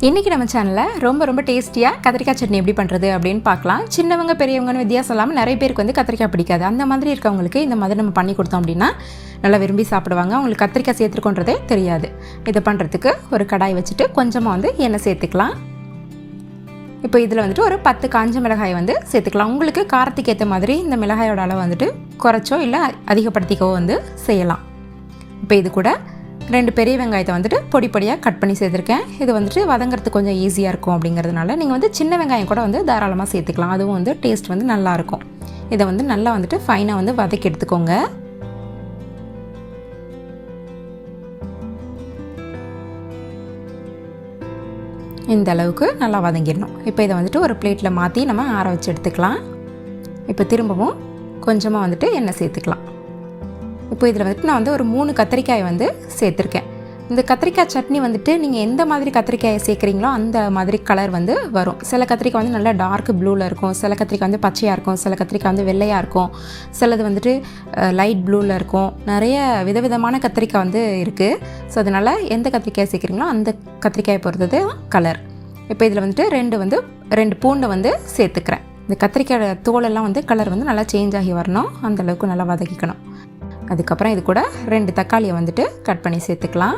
இன்றைக்கி நம்ம சேனலில் ரொம்ப டேஸ்டியாக கத்திரிக்காய் சட்னி எப்படி பண்ணுறது அப்படின்னு பார்க்கலாம். சின்னவங்க பெரியவங்கன்னு வித்தியாசம் இல்லாமல் நிறைய பேருக்கு வந்து கத்திரிக்காய் பிடிக்காது. அந்த மாதிரி இருக்கவங்களுக்கு இந்த மாதிரி நம்ம பண்ணி கொடுத்தோம் அப்படின்னா நல்லா விரும்பி சாப்பிடுவாங்க. அவங்களுக்கு கத்திரிக்காய் சேர்த்துருக்கோன்றதே தெரியாது. இதை பண்ணுறதுக்கு ஒரு கடாய் வச்சுட்டு கொஞ்சமாக வந்து எண்ணெய் சேர்த்துக்கலாம். இப்போ இதில் வந்துட்டு ஒரு 10 காஞ்ச மிளகாய் வந்து சேர்த்துக்கலாம். உங்களுக்கு காரத்துக்கு ஏற்ற மாதிரி இந்த மிளகாயோட அளவு வந்துட்டு குறைச்சோ இல்லை அதிகப்படுத்திக்கவோ வந்து செய்யலாம். இப்போ இது கூட 2 பெரிய வெங்காயத்தை வந்துட்டு பொடியாக கட் பண்ணி சேர்த்துருக்கேன். இது வந்துட்டு வதங்கிறதுக்கு கொஞ்சம் ஈஸியாக இருக்கும் அப்படிங்கிறதுனால நீங்கள் வந்து சின்ன வெங்காயம் கூட வந்து தாராளமாக சேர்த்துக்கலாம். அதுவும் வந்து டேஸ்ட் வந்து நல்லாயிருக்கும். இதை வந்து நல்லா வந்துட்டு ஃபைனாக வந்து வதக்கி எடுத்துக்கோங்க. இந்த அளவுக்கு நல்லா வதங்கிடணும். இப்போ இதை வந்துட்டு ஒரு பிளேட்டில் மாற்றி நம்ம ஆற வச்சு எடுத்துக்கலாம். இப்போ திரும்பவும் கொஞ்சமாக வந்துட்டு எண்ணெய் சேர்த்துக்கலாம். இப்போ இதில் வந்துட்டு நான் வந்து ஒரு 3 கத்திரிக்காய் வந்து சேர்த்துருக்கேன். இந்த கத்திரிக்காய் சட்னி வந்துட்டு நீங்கள் எந்த மாதிரி கத்திரிக்காயை சேர்க்குறீங்களோ அந்த மாதிரி கலர் வந்து வரும். சில கத்திரிக்காய் வந்து நல்லா டார்க் ப்ளூவில் இருக்கும், சில கத்திரிக்காய் வந்து பச்சையாக இருக்கும், சில கத்திரிக்காய் வந்து வெள்ளையாக இருக்கும், சிலது வந்துட்டு லைட் ப்ளூவில் இருக்கும். நிறைய விதவிதமான கத்திரிக்காய் வந்து இருக்குது. ஸோ அதனால் எந்த கத்திரிக்காய் சேர்க்குறீங்களோ அந்த கத்திரிக்காயை பொறுத்தது கலர். இப்போ இதில் வந்துட்டு 2 பூண்டை வந்து சேர்த்துக்கிறேன். இந்த கத்திரிக்காய் தோலெல்லாம் வந்து கலர் வந்து நல்லா சேஞ்ச் ஆகி வரணும். அந்தளவுக்கு நல்லா வதக்கிக்கணும். அதுக்கப்புறம் இது கூட 2 தக்காளியை வந்துட்டு கட் பண்ணி சேர்த்துக்கலாம்.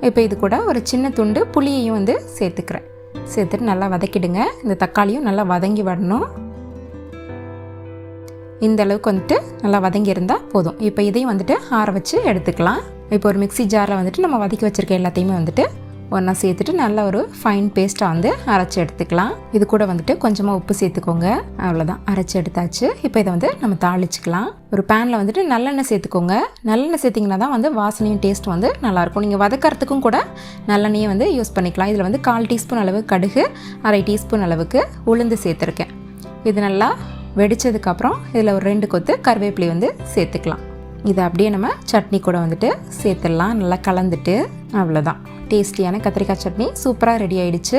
இப்போ இது கூட ஒரு சின்ன துண்டு புளியையும் வந்து சேர்த்துக்கிறேன். சேர்த்துட்டு நல்லா வதக்கிடுங்க. இந்த தக்காளியும் நல்லா வதங்கி வரணும். இந்த அளவுக்கு வந்துட்டு நல்லா வதங்கி இருந்தால் போதும். இப்போ இதையும் வந்துட்டு ஆற வச்சு எடுத்துக்கலாம். இப்போ ஒரு மிக்ஸி ஜாரில் வந்துட்டு நம்ம வதக்கி வச்சுருக்க எல்லாத்தையுமே வந்துட்டு ஒன்றா சேர்த்துட்டு நல்லா ஒரு ஃபைன் பேஸ்ட்டாக வந்து அரைச்சி எடுத்துக்கலாம். இது கூட வந்துட்டு கொஞ்சமாக உப்பு சேர்த்துக்கோங்க. அவ்வளோதான், அரைச்சி எடுத்தாச்சு. இப்போ இதை வந்து நம்ம தாளிச்சிக்கலாம். ஒரு பேனில் வந்துட்டு நல்லெண்ணெய் சேர்த்துக்கோங்க. நல்லெண்ணெய் சேர்த்திங்கன்னா தான் வந்து வாசனையும் டேஸ்ட் வந்து நல்லாயிருக்கும். நீங்கள் வதக்கிறதுக்கும் கூட நல்லெண்ணெயை வந்து யூஸ் பண்ணிக்கலாம். இதில் வந்து 1/4 டீஸ்பூன் அளவு கடுகு, 1/2 டீஸ்பூன் அளவுக்கு உளுந்து சேர்த்துருக்கேன். இது நல்லா வெடித்ததுக்கப்புறம் இதில் ஒரு 2 கொத்து கருவேப்பிலை வந்து சேர்த்துக்கலாம். இதை அப்படியே நம்ம சட்னி கூட வந்துட்டு சேர்த்துடலாம். நல்லா கலந்துட்டு அவ்வளோதான், டேஸ்டியான கத்திரிக்காய் சட்னி சூப்பராக ரெடி ஆகிடுச்சு.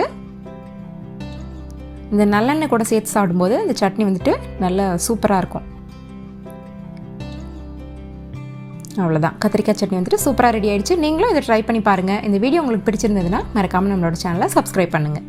இந்த நல்லெண்ணெய் கூட சேர்த்து சாப்பிடும்போது இந்த சட்னி வந்துட்டு நல்லா சூப்பராக இருக்கும். அவ்வளோதான், கத்திரிக்காய் சட்னி வந்துட்டு சூப்பராக ரெடி ஆகிடுச்சு. நீங்களும் இதை ட்ரை பண்ணி பாருங்கள். இந்த வீடியோ உங்களுக்கு பிடிச்சிருந்ததுன்னா மறக்காமல் நம்மளோட சேனலை சப்ஸ்கிரைப் பண்ணுங்கள்.